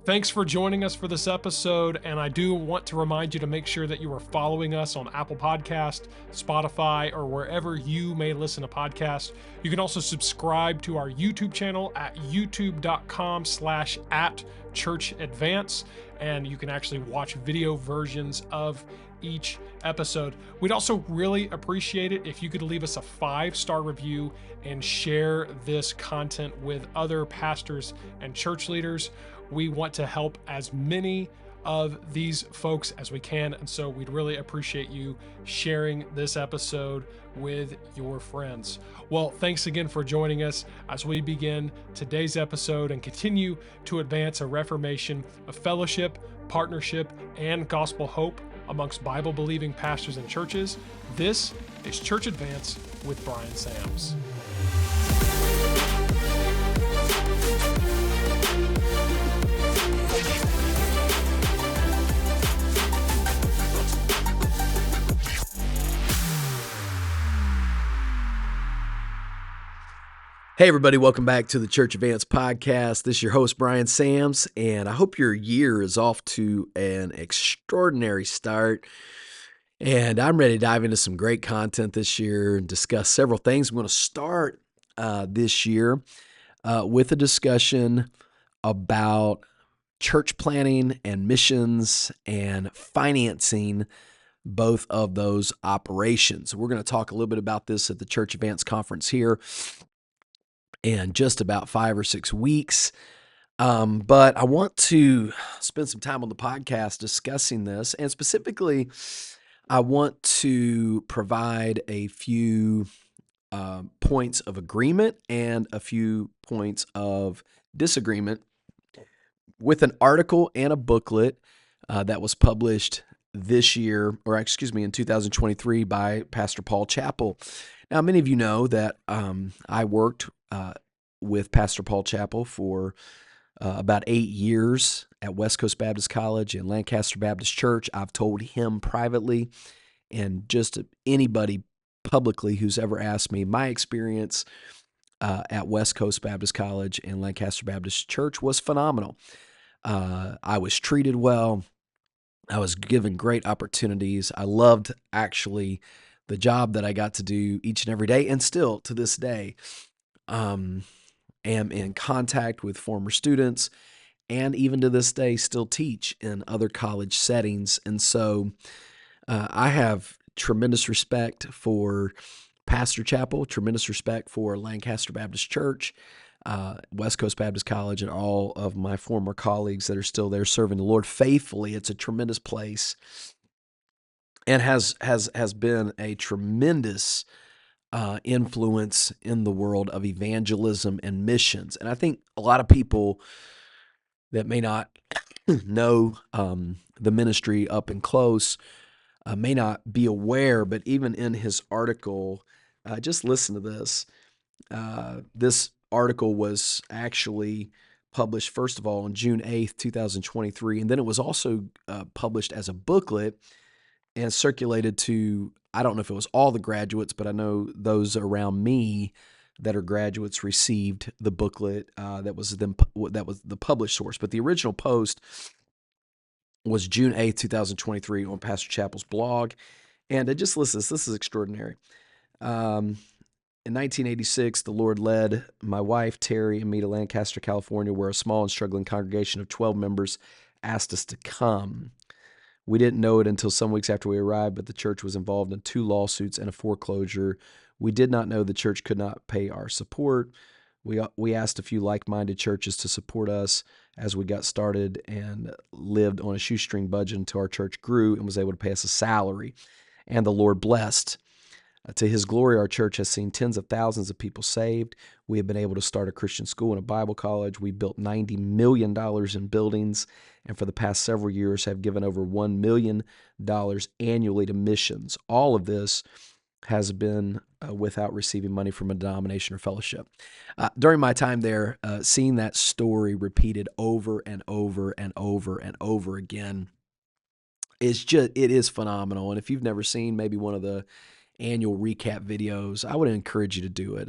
Thanks for joining us for this episode, and I do want to remind you to make sure that you are following us on Apple Podcast, Spotify, or wherever you may listen to podcasts. You can also subscribe to our YouTube channel at youtube.com/@churchadvance, and you can actually watch video versions of each episode. We'd also really appreciate it if you could leave us a 5-star review and share this content with other pastors and church leaders. We want to help as many of these folks as we can, and so we'd really appreciate you sharing this episode with your friends. Well, thanks again for joining us as we begin today's episode and continue to advance a reformation of fellowship, partnership, and gospel hope amongst Bible-believing pastors and churches. This is Church Advance with Bryan Sams. Hey everybody, welcome back to the Church Advance podcast. This is your host, Bryan Sams, and I hope your year is off to an extraordinary start. And I'm ready to dive into some great content this year and discuss several things. I'm going to start this year with a discussion about church planning and missions and financing both of those operations. We're going to talk a little bit about this at the Church Advance conference here in just about 5 or 6 weeks. But I want to spend some time on the podcast discussing this. And specifically, I want to provide a few points of agreement and a few points of disagreement with an article and a booklet that was published this year, or excuse me, in 2023 by Pastor Paul Chappell. Now, many of you know that I worked with Pastor Paul Chappell for about 8 years at West Coast Baptist College and Lancaster Baptist Church. I've told him privately and just anybody publicly who's ever asked me my experience at West Coast Baptist College and Lancaster Baptist Church was phenomenal. I was treated well. I was given great opportunities. I loved actually the job that I got to do each and every day, and still to this day am in contact with former students, and even to this day still teach in other college settings. And so I have tremendous respect for Pastor Chappell, tremendous respect for Lancaster Baptist Church, West Coast Baptist College, and all of my former colleagues that are still there serving the Lord faithfully. It's a tremendous place and has been a tremendous influence in the world of evangelism and missions. And I think a lot of people that may not know the ministry up and close may not be aware, but even in his article, just listen to this. This article was actually published, first of all, on June 8th, 2023, and then it was also published as a booklet and circulated to, I don't know if it was all the graduates, but I know those around me that are graduates received the booklet that was the published source. But the original post was June 8th, 2023 on Pastor Chappell's blog. And just listen, this is extraordinary. In 1986, the Lord led my wife, Terry, and me to Lancaster, California, where a small and struggling congregation of 12 members asked us to come. We didn't know it until some weeks after we arrived, but the church was involved in 2 lawsuits and a foreclosure. We did not know the church could not pay our support. We asked a few like-minded churches to support us as we got started and lived on a shoestring budget until our church grew and was able to pay us a salary. And the Lord blessed. To his glory, our church has seen tens of thousands of people saved. We have been able to start a Christian school and a Bible college. We built $90 million in buildings, and for the past several years have given over $1 million annually to missions. All of this has been without receiving money from a denomination or fellowship. During my time there, seeing that story repeated over and over and over and over again it is phenomenal. And if you've never seen maybe one of the annual recap videos, I would encourage you to do it.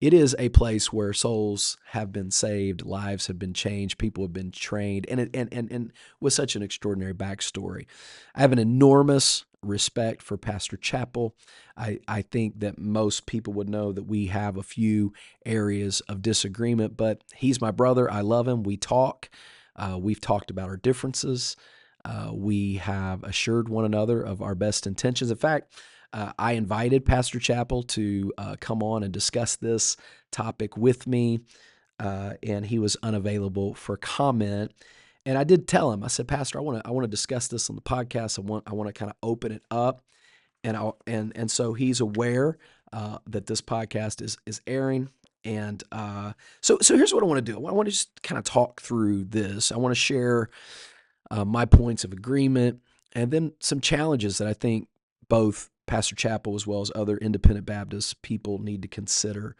it is a place where souls have been saved, lives have been changed, people have been trained, and with such an extraordinary backstory. I have an enormous respect for Pastor Chappell. I think that most people would know that we have a few areas of disagreement, but he's my brother. I love him. We talk. We've talked about our differences. We have assured one another of our best intentions. In fact, I invited Pastor Chappell to come on and discuss this topic with me, and he was unavailable for comment. And I did tell him, I said, Pastor, I want to discuss this on the podcast. I want to kind of open it up, and so he's aware that this podcast is airing. And so here's what I want to do. I want to just kind of talk through this. I want to share my points of agreement, and then some challenges that I think both Pastor Chappell as well as other independent Baptist people need to consider.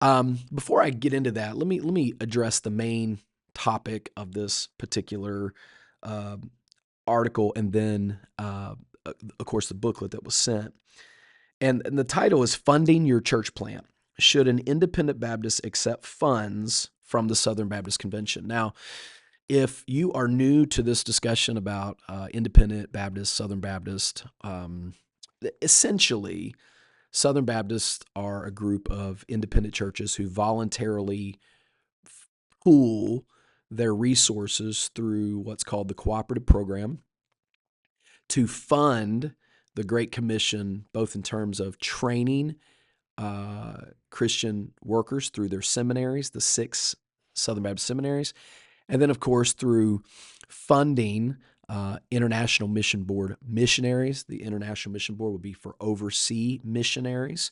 Before I get into that, let me address the main topic of this particular uh, article, and then, of course, the booklet that was sent. And the title is "Funding Your Church Plant: Should an Independent Baptist Accept Funds from the Southern Baptist Convention?" Now, if you are new to this discussion about independent Baptist, Southern Baptist, essentially, Southern Baptists are a group of independent churches who voluntarily pool their resources through what's called the cooperative program to fund the Great Commission, both in terms of training Christian workers through their seminaries, the 6 Southern Baptist seminaries, and then, of course, through funding International Mission Board missionaries. The International Mission Board would be for overseas missionaries.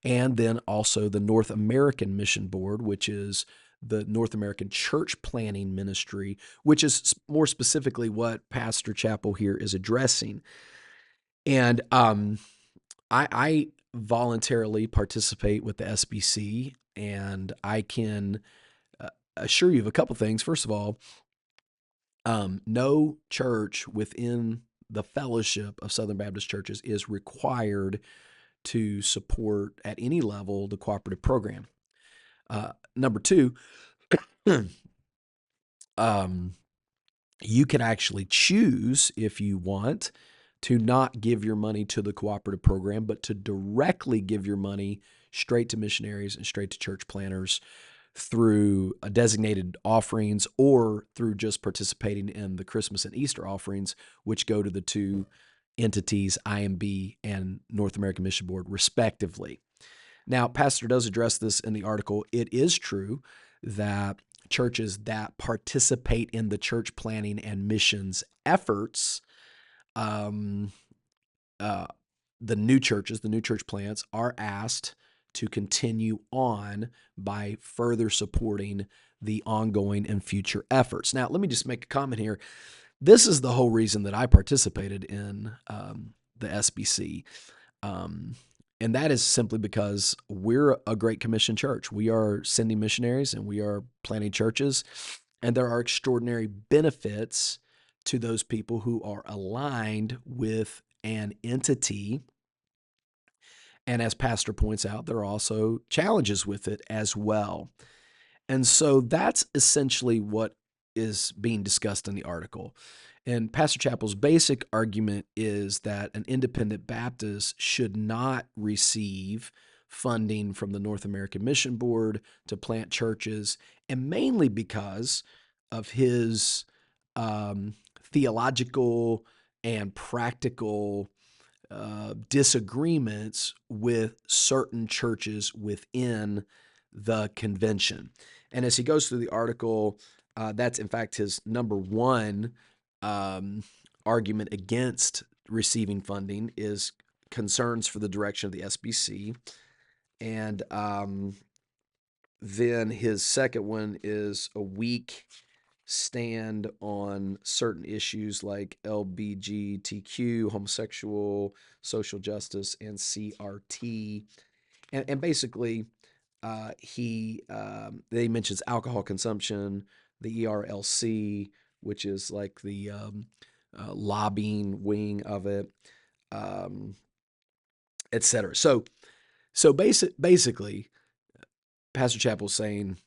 And then also the North American Mission Board, which is the North American Church Planning Ministry, which is more specifically what Pastor Chappell here is addressing. And I voluntarily participate with the SBC, and I can assure you of a couple things. First of all, no church within the fellowship of Southern Baptist churches is required to support at any level the cooperative program. Number two, you can actually choose, if you want, to not give your money to the cooperative program, but to directly give your money straight to missionaries and straight to church planners through designated offerings, or through just participating in the Christmas and Easter offerings, which go to the 2 entities, IMB and North American Mission Board, respectively. Now, Pastor does address this in the article. It is true that churches that participate in the church planning and missions efforts, the new churches, the new church plants, are asked to continue on by further supporting the ongoing and future efforts. Now, let me just make a comment here. This is the whole reason that I participated in the SBC. And that is simply because we're a Great Commission church. We are sending missionaries and we are planting churches. And there are extraordinary benefits to those people who are aligned with an entity. And as Pastor points out, there are also challenges with it as well. And so that's essentially what is being discussed in the article. And Pastor Chappell's basic argument is that an independent Baptist should not receive funding from the North American Mission Board to plant churches, and mainly because of his theological and practical disagreements with certain churches within the convention. And as he goes through the article, that's in fact his number one argument against receiving funding is concerns for the direction of the SBC. And then his second one is a weak stand on certain issues like LGBTQ, homosexual, social justice, and CRT. And basically, he mentions alcohol consumption, the ERLC, which is like the lobbying wing of it, et cetera. So basically, Pastor Chappell's saying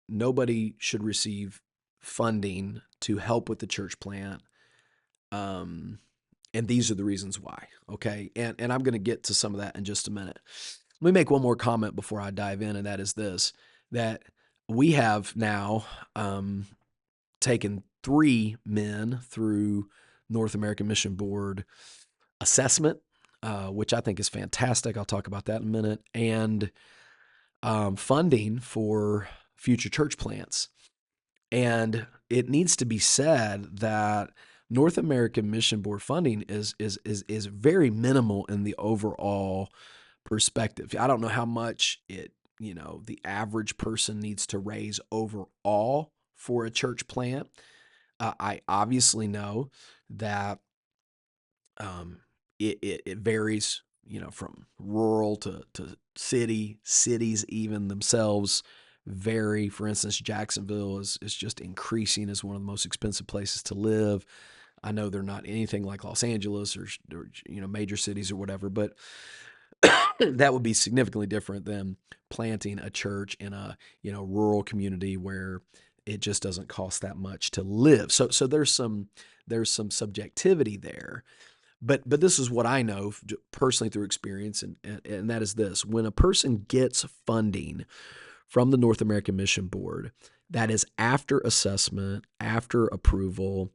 nobody should receive funding to help with the church plant. And these are the reasons why. Okay. And I'm going to get to some of that in just a minute. Let me make one more comment before I dive in, and that is this, that we have now taken 3 men through North American Mission Board assessment, which I think is fantastic. I'll talk about that in a minute. And funding for future church plants. And it needs to be said that North American Mission Board funding is very minimal in the overall perspective. I don't know how much the average person needs to raise overall for a church plant. I obviously know that it varies, from rural to city. Cities even themselves vary. For instance, Jacksonville is just increasing as one of the most expensive places to live. I know they're not anything like Los Angeles or major cities or whatever, but that would be significantly different than planting a church in a rural community where it just doesn't cost that much to live. So there's some subjectivity there. But this is what I know personally through experience, and that is this: when a person gets funding from the North American Mission Board, that is after assessment, after approval,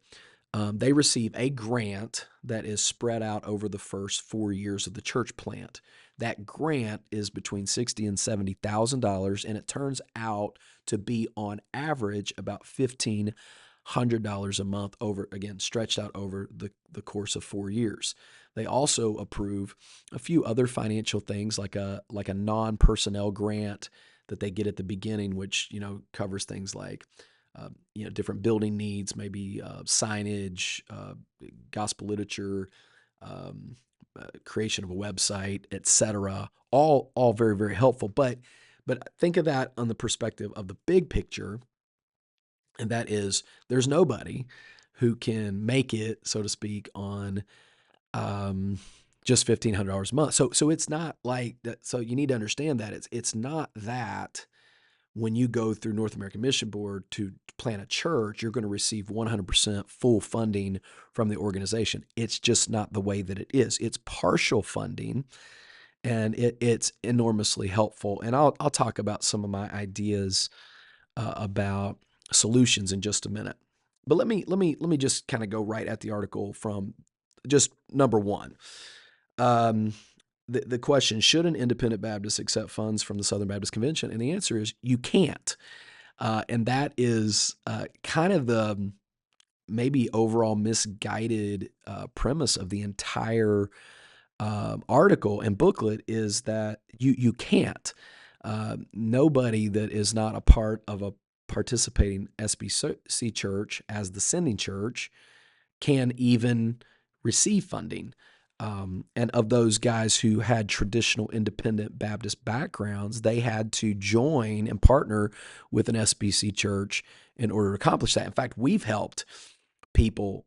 they receive a grant that is spread out over the first 4 years of the church plant. That grant is between $60,000 and $70,000, and it turns out to be on average about $1,500 a month, stretched out over the course of 4 years. They also approve a few other financial things like a non-personnel grant that they get at the beginning, which covers things like different building needs, maybe signage, gospel literature, creation of a website, etc. All very, very helpful. But think of that on the perspective of the big picture, and that is there's nobody who can make it, so to speak, on just $1,500 a month. So it's not like that. So you need to understand that it's not that when you go through North American Mission Board to plant a church, you're going to receive 100% full funding from the organization. It's just not the way that it is. It's partial funding, and it's enormously helpful. And I'll talk about some of my ideas about solutions in just a minute. But let me just kind of go right at the article from just number one. The question, should an independent Baptist accept funds from the Southern Baptist Convention? And the answer is you can't. And that is kind of the maybe overall misguided premise of the entire article and booklet, is that you can't. Nobody that is not a part of a participating SBC church as the sending church can even receive funding. And of those guys who had traditional independent Baptist backgrounds, they had to join and partner with an SBC church in order to accomplish that. In fact, we've helped people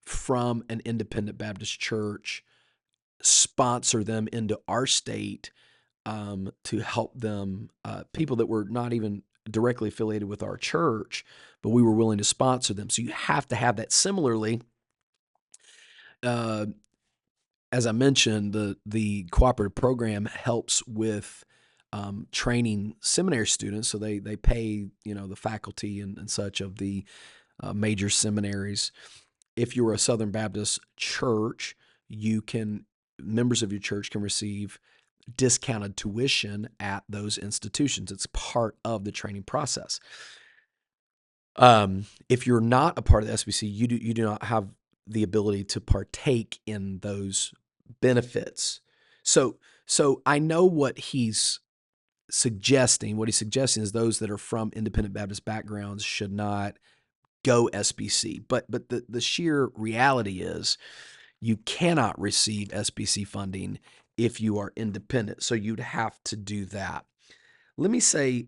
from an independent Baptist church sponsor them into our state to help them, people that were not even directly affiliated with our church, but we were willing to sponsor them. So you have to have that. Similarly, as I mentioned, the cooperative program helps with training seminary students. So they pay the faculty and such of the major seminaries. If you're a Southern Baptist church, members of your church can receive discounted tuition at those institutions. It's part of the training process. If you're not a part of the SBC, you do not have the ability to partake in those benefits. So I know what he's suggesting. What he's suggesting is those that are from independent Baptist backgrounds should not go SBC. But the sheer reality is you cannot receive SBC funding if you are independent. So you'd have to do that. Let me say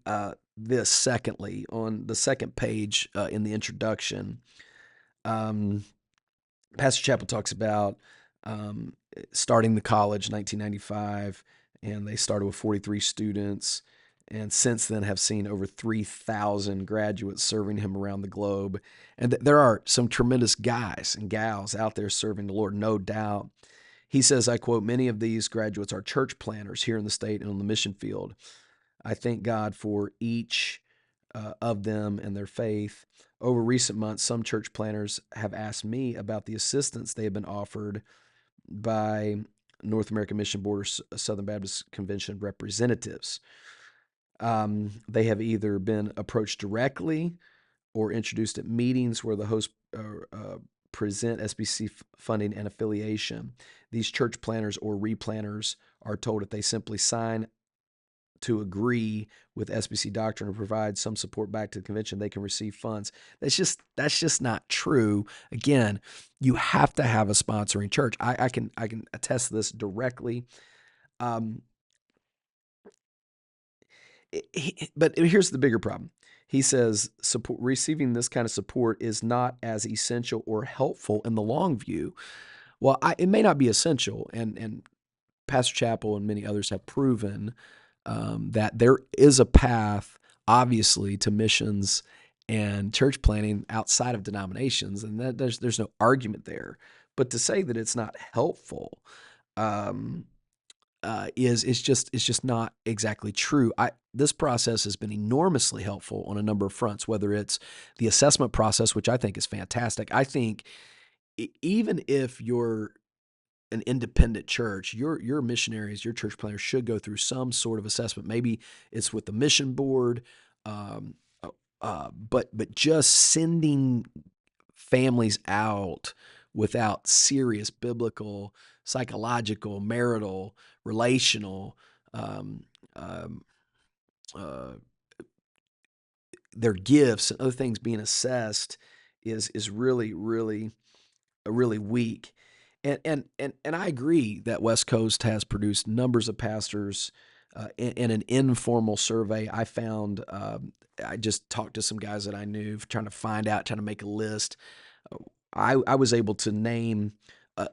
this secondly, on the second page in the introduction. Pastor Chappell talks about starting the college in 1995 and they started with 43 students, and since then have seen over 3,000 graduates serving him around the globe. And there are some tremendous guys and gals out there serving the Lord, no doubt. He says, I quote, many of these graduates are church planners here in the state and on the mission field. I thank God for each of them and their faith. Over recent months, some church planners have asked me about the assistance they have been offered by North American Mission Board or Southern Baptist Convention representatives. They have either been approached directly or introduced at meetings where the host present SBC funding and affiliation. These church planners or replanners are told if they simply sign to agree with SBC doctrine or provide some support back to the convention, they can receive funds. That's just not true. Again, you have to have a sponsoring church. I can attest to this directly. But here's the bigger problem. He says receiving this kind of support is not as essential or helpful in the long view. Well, it may not be essential, and Pastor Chappell and many others have proven that there is a path, obviously, to missions and church planting outside of denominations, and that there's no argument there. But to say that it's not helpful is just not exactly true. This process has been enormously helpful on a number of fronts, whether it's the assessment process, which I think is fantastic. I think even if you're an independent church, your missionaries, your church planners should go through some sort of assessment. Maybe it's with the mission board, but just sending families out without serious biblical, psychological, marital, relational, their gifts and other things being assessed is really weak. And I agree that West Coast has produced numbers of pastors. In an informal survey I found, I just talked to some guys that I knew, trying to make a list. I was able to name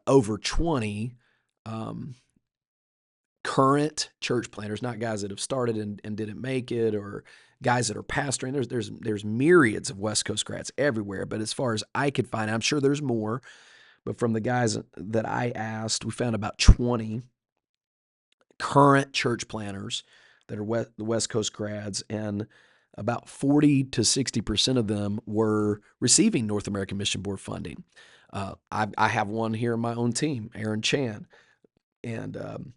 over 20 current church planners, not guys that have started and didn't make it, or guys that are pastoring. There's myriads of West Coast grads everywhere, but as far as I could find, I'm sure there's more. But from the guys that I asked, we found about 20 current church planners that are the West Coast grads, and about 40 to 60% of them were receiving North American Mission Board funding. I have one here in my own team, Aaron Chan. And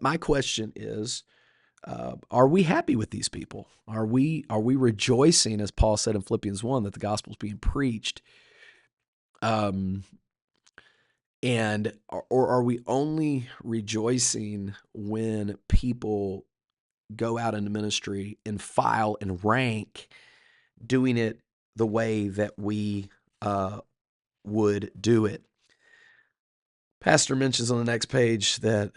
my question is, are we happy with these people? Are we rejoicing, as Paul said in Philippians 1, that the gospel is being preached? Or are we only rejoicing when people go out into ministry and file and rank, doing it the way that we would do it? Pastor mentions on the next page that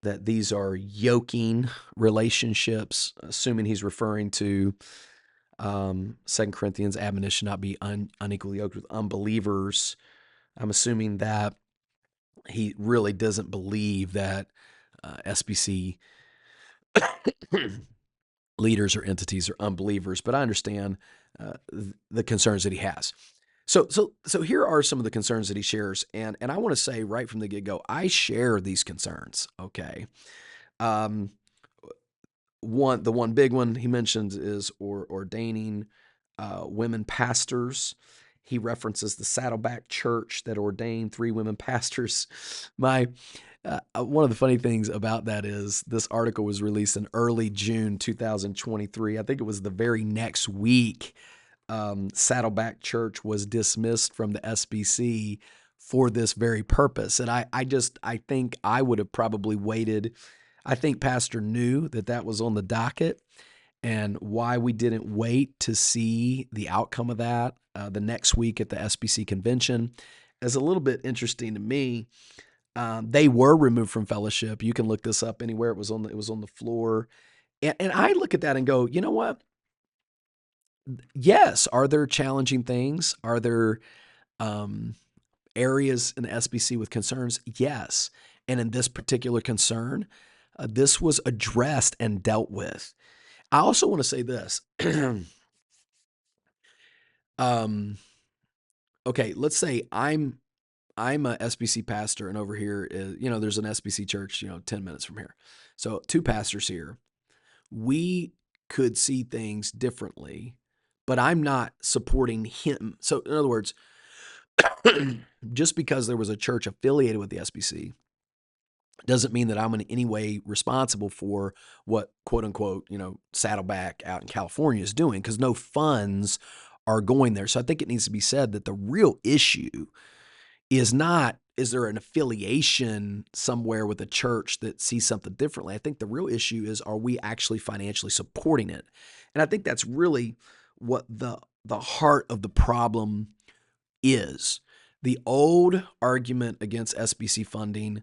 that these are yoking relationships, assuming he's referring to 2 Corinthians admonition not be unequally yoked with unbelievers. I'm assuming that he really doesn't believe that SBC leaders or entities are unbelievers, but I understand the concerns that he has. So here are some of the concerns that he shares, and I want to say right from the get-go, I share these concerns. Okay, the one big one he mentions is ordaining women pastors. He references the Saddleback Church that ordained 3 women pastors. One of the funny things about that is this article was released in early June 2023. I think it was the very next week. Saddleback Church was dismissed from the SBC for this very purpose. And I think I would have probably waited. I think Pastor knew that was on the docket, and why we didn't wait to see the outcome of that the next week at the SBC convention is a little bit interesting to me. They were removed from fellowship. You can look this up anywhere. It was on the floor. And I look at that and go, you know what? Yes. Are there challenging things? Are there areas in the SBC with concerns? Yes. And in this particular concern, this was addressed and dealt with. I also want to say this. Okay, let's say I'm a SBC pastor, and over here is, there's an SBC church, 10 minutes from here. So 2 pastors here. We could see things differently, but I'm not supporting him. So in other words, just because there was a church affiliated with the SBC doesn't mean that I'm in any way responsible for what, quote unquote, Saddleback out in California is doing, because no funds are going there. So I think it needs to be said that the real issue is not, is there an affiliation somewhere with a church that sees something differently? I think the real issue is, are we actually financially supporting it? And I think that's really what the heart of the problem is. The old argument against SBC funding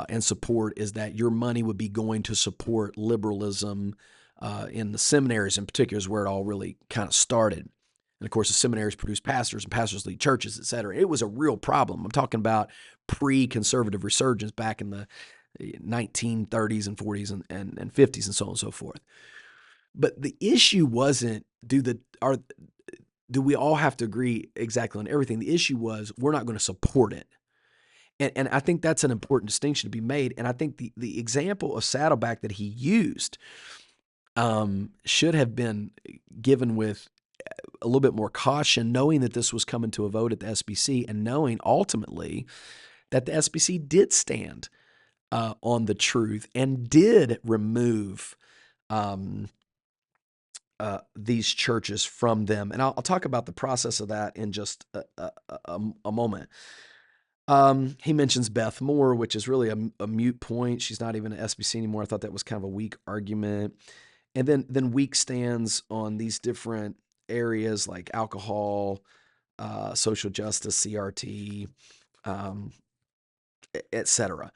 and support is that your money would be going to support liberalism in the seminaries in particular, is where it all really kind of started. And of course, the seminaries produce pastors, and pastors lead churches, et cetera. It was a real problem. I'm talking about pre-conservative resurgence back in the 1930s and 40s and 50s and so on and so forth. But the issue wasn't, do we all have to agree exactly on everything? The issue was, we're not going to support it. And I think that's an important distinction to be made. And I think the example of Saddleback that he used should have been given with a little bit more caution, knowing that this was coming to a vote at the SBC, and knowing ultimately that the SBC did stand on the truth and did remove these churches from them. And I'll talk about the process of that in just a moment. He mentions Beth Moore, which is really a moot point. She's not even an SBC anymore. I thought that was kind of a weak argument. And then weak stands on these different areas like alcohol, social justice, CRT, etc.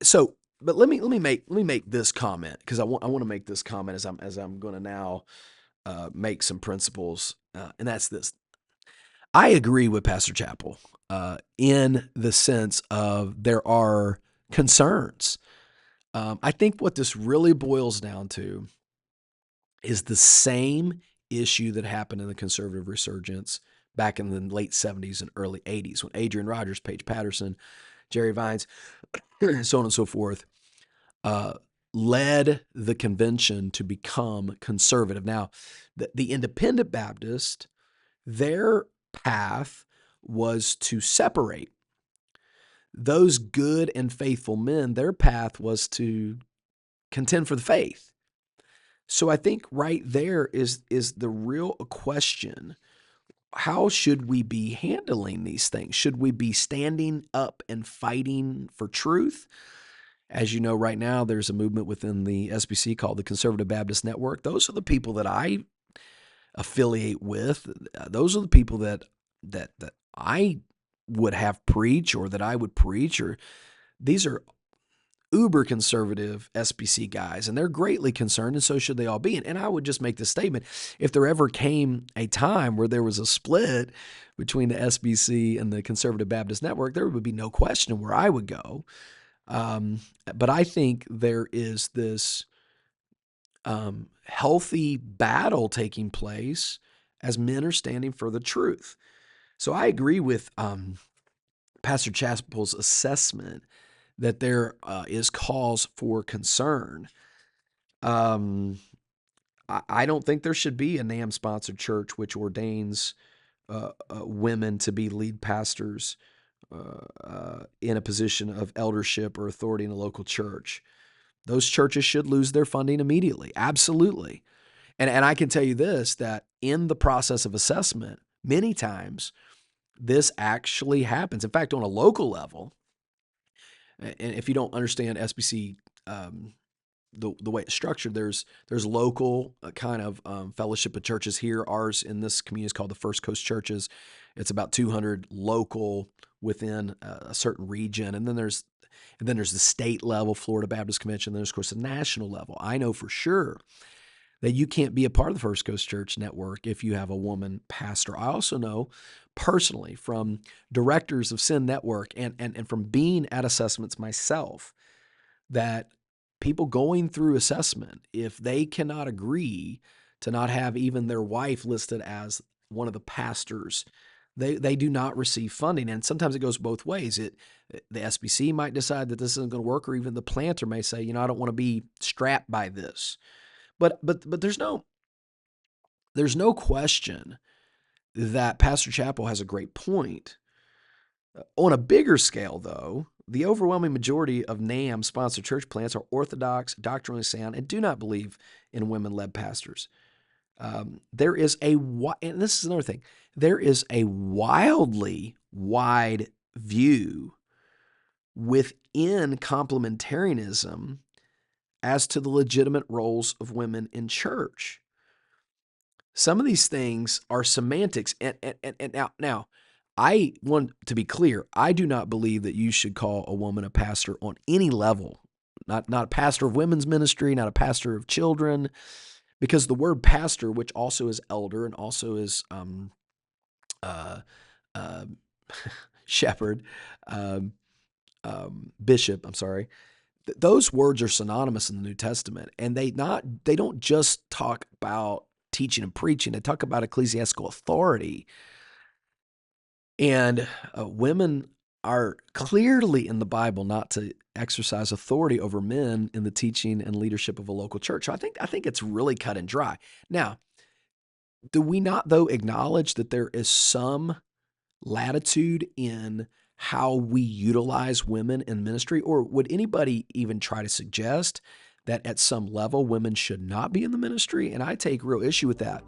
So, but let me make this comment, because I want to make this comment as I'm going to now make some principles, and that's this. I agree with Pastor Chappell in the sense of there are concerns. I think what this really boils down to is the same issue that happened in the conservative resurgence back in the late 70s and early 80s, when Adrian Rogers, Paige Patterson, Jerry Vines, so on and so forth, led the convention to become conservative. Now, the Independent Baptist, their path was to separate. Those good and faithful men, their path was to contend for the faith. So I think right there is the real question. How should we be handling these things? Should we be standing up and fighting for truth? As you know, right now, there's a movement within the SBC called the Conservative Baptist Network. Those are the people that I affiliate with. Those are the people that I would have preach, or that I would preach, or these are uber conservative SBC guys, and they're greatly concerned, and so should they all be. And I would just make this statement: if there ever came a time where there was a split between the SBC and the Conservative Baptist Network, there would be no question where I would go. But I think there is this healthy battle taking place as men are standing for the truth. So I agree with Pastor Chappell's assessment that there is cause for concern. I don't think there should be a NAM-sponsored church which ordains women to be lead pastors in a position of eldership or authority in a local church. Those churches should lose their funding immediately. Absolutely. And I can tell you this, that in the process of assessment, many times this actually happens. In fact, on a local level, and if you don't understand SBC, the way it's structured, there's local kind of fellowship of churches here. Ours in this community is called the First Coast Churches. It's about 200 local within a certain region, and then there's the state level, Florida Baptist Convention. Then there's, of course, the national level. I know for sure that you can't be a part of the First Coast Church Network if you have a woman pastor. I also know personally from directors of Sin Network and from being at assessments myself that people going through assessment, if they cannot agree to not have even their wife listed as one of the pastors, they do not receive funding. And sometimes it goes both ways. The SBC might decide that this isn't going to work, or even the planter may say, I don't want to be strapped by this. But there's no question that Pastor Chappell has a great point. On a bigger scale, though, the overwhelming majority of NAM-sponsored church plants are orthodox, doctrinally sound, and do not believe in women-led pastors. There is and this is another thing, there is a wildly wide view within complementarianism as to the legitimate roles of women in church. Some of these things are semantics. And now, I want to be clear. I do not believe that you should call a woman a pastor on any level. Not a pastor of women's ministry, not a pastor of children, because the word pastor, which also is elder and also is shepherd, bishop, I'm sorry, those words are synonymous in the New Testament, and they don't just talk about teaching and preaching. They talk about ecclesiastical authority. And women are clearly in the Bible not to exercise authority over men in the teaching and leadership of a local church. So I think it's really cut and dry. Now, do we not, though, acknowledge that there is some latitude in how we utilize women in ministry? Or would anybody even try to suggest that at some level women should not be in the ministry? And I take real issue with that.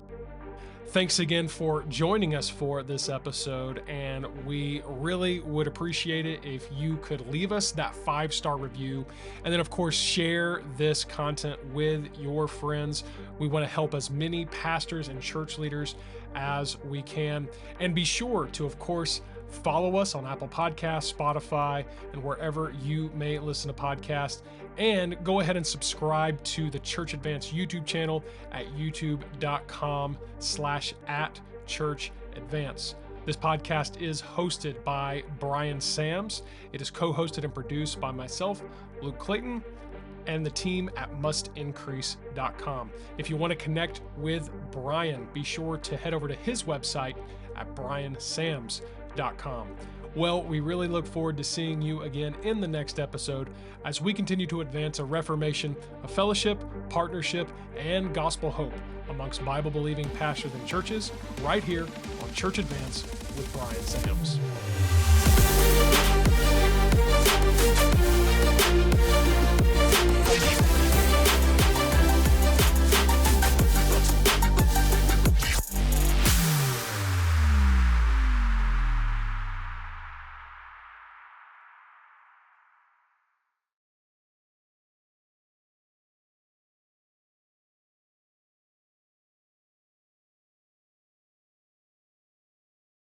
Thanks again for joining us for this episode, and we really would appreciate it if you could leave us that 5-star review, and then of course share this content with your friends. We want to help as many pastors and church leaders as we can, and be sure to, of course, follow us on Apple Podcasts, Spotify, and wherever you may listen to podcasts. And go ahead and subscribe to the Church Advance YouTube channel at youtube.com/@churchadvance. This podcast is hosted by Bryan Sams. It is co-hosted and produced by myself, Luke Clayton, and the team at mustincrease.com. If you want to connect with Bryan, be sure to head over to his website at bryansams.com. Well, we really look forward to seeing you again in the next episode as we continue to advance a reformation of fellowship, partnership, and gospel hope amongst Bible-believing pastors and churches right here on Church Advance with Bryan Sams.